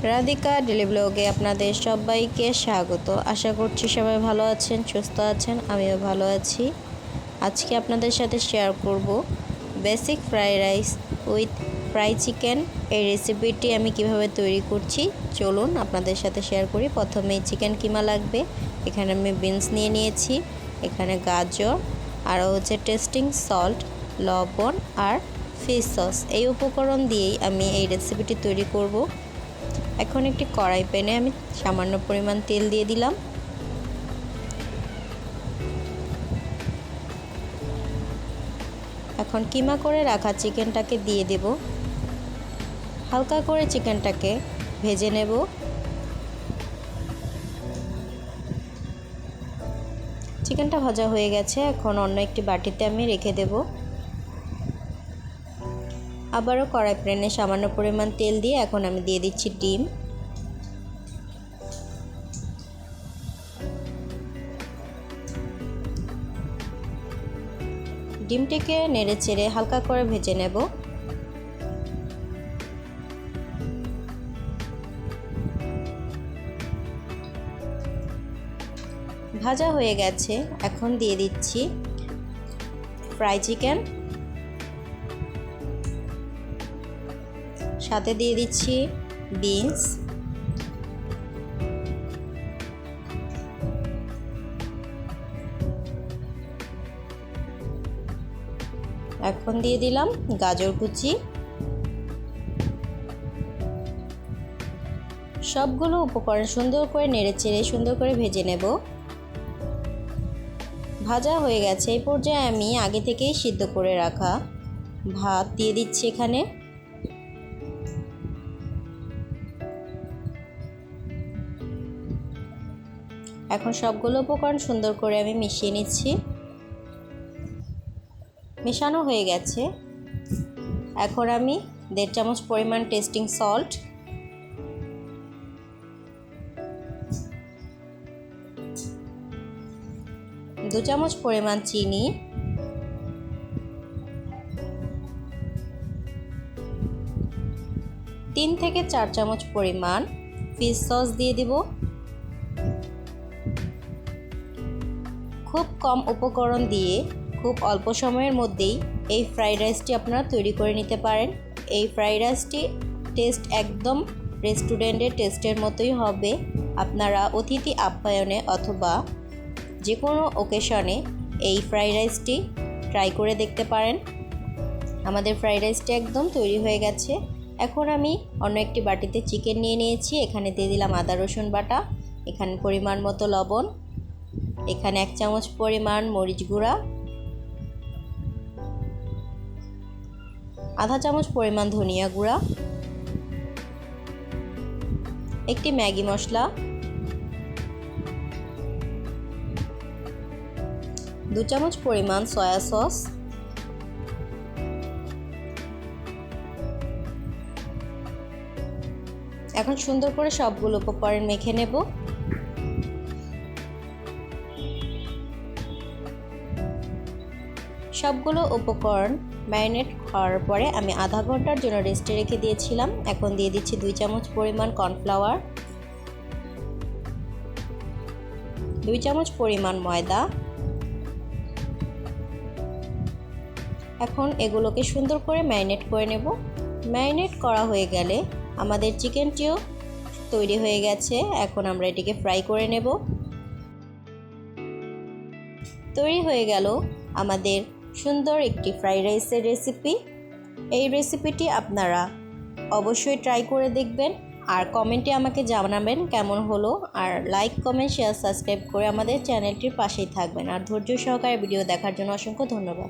Radhika daily ব্লগে আপনাদের সবাইকে স্বাগত। আশা করছি সবাই ভালো আছেন, সুস্থ আছেন। আমিও ভালো আছি। আজকে আপনাদের সাথে শেয়ার করব basic fried rice with fry chicken. এই রেসিপিটি আমি কিভাবে তৈরি করছি চলুন আপনাদের সাথে শেয়ার করি। প্রথমে চিকেন কিমা লাগবে। এখানে আমি বিনস নিয়ে নিয়েছি, এখানে গাজর, আরও হচ্ছে টেস্টিং সল্ট, লবণ আর ফিশ সস। এই উপকরণ দিয়েই আমি এই রেসিপিটি তৈরি করব। এখন একটি কড়াই প্যানে আমি সামান্য পরিমাণ তেল দিয়ে দিলাম। এখন কিমা করে রাখা চিকেনটাকে দিয়ে দেব। হালকা করে চিকেনটাকে ভেজে নেব। চিকেনটা ভাজা হয়ে গেছে, এখন অন্য একটি বাটিতে আমি রেখে দেব। আবারও কড়াই প্যানে সামান্য পরিমাণ তেল দিয়ে এখন আমি দিয়ে দিচ্ছি ডিম। ডিমটিকে নেড়ে চেড়ে হালকা করে ভেজে নেব। ভাজা হয়ে গেছে, এখন দিয়ে দিচ্ছি ফ্রাই চিকেন, সাথে দিয়ে দিচ্ছি বিনস, এখন দিয়ে দিলাম গাজর কুচি। সবগুলো উপকরণ সুন্দর করে নেড়েচেড়ে সুন্দর করে ভেজে নেব। ভাজা হয়ে গেছে, এই পর্যায়ে আমি আগে থেকেই সিদ্ধ করে রাখা ভাত দিয়ে দিচ্ছি এখানে। এখন সবগুলো উপকরণ সুন্দর করে আমি মিশিয়ে নিচ্ছি। মেশানো হয়ে গেছে, এখন আমি 1.5 চামচ পরিমাণ টেস্টিং সল্ট, 2 চামচ পরিমাণ চিনি, 3 থেকে 4 চামচ পরিমাণ ফিশ সস দিয়ে দিব। খুব কম উপকরণ দিয়ে খুব অল্প সময়ের মধ্যেই এই ফ্রাইড রাইসটি আপনারা তৈরি করে নিতে পারেন। এই ফ্রাইড রাইসটি টেস্ট একদম রেস্টুরেন্টের টেস্টের মতোই হবে। আপনারা অতিথি আপ্যায়নে অথবা যে কোনো ওকেশনে এই ফ্রাইড রাইসটি ট্রাই করে দেখতে পারেন। আমাদের ফ্রাইড রাইসটি একদম তৈরি হয়ে গেছে। এখন আমি অন্য একটি বাটিতে চিকেন নিয়ে নিয়েছি। এখানে দিয়ে দিলাম আদা রসুন বাটা, এখানে পরিমাণ মতো লবণ, এখানে 1 চামচ পরিমাণ মরিচ গুঁড়া, আধা চামচ পরিমাণ ধনিয়া গুঁড়া, একটি ম্যাগি মশলা, 2 চামচ পরিমাণ সয়া সস, এখন সুন্দর করে সবগুলো উপকরণ মেখে নেব। সবগুলো উপকরণ ম্যারিনেট করার পরে আমি আধা ঘন্টার জন্য রেস্টে রেখে দিয়েছিলাম। এখন দিয়ে দিচ্ছি 2 চামচ পরিমাণ কর্নফ্লাওয়ার, 2 চামচ পরিমাণ ময়দা। এখন এগুলোকে সুন্দর করে ম্যারিনেট করে নেব। ম্যারিনেট করা হয়ে গেলে আমাদের চিকেনটিও তৈরি হয়ে গেছে। এখন আমরা এটিকে ফ্রাই করে নেব। তৈরি হয়ে গেল আমাদের সুন্দর একটি ফ্রাইড রাইসের রেসিপি। এই রেসিপিটি আপনারা অবশ্যই ট্রাই করে দেখবেন আর কমেন্টে আমাকে জানাবেন কেমন হলো। আর লাইক, কমেন্ট, শেয়ার, সাবস্ক্রাইব করে আমাদের চ্যানেলটির পাশেই থাকবেন। আর ধৈর্য সহকারে ভিডিও দেখার জন্য অসংখ্য ধন্যবাদ।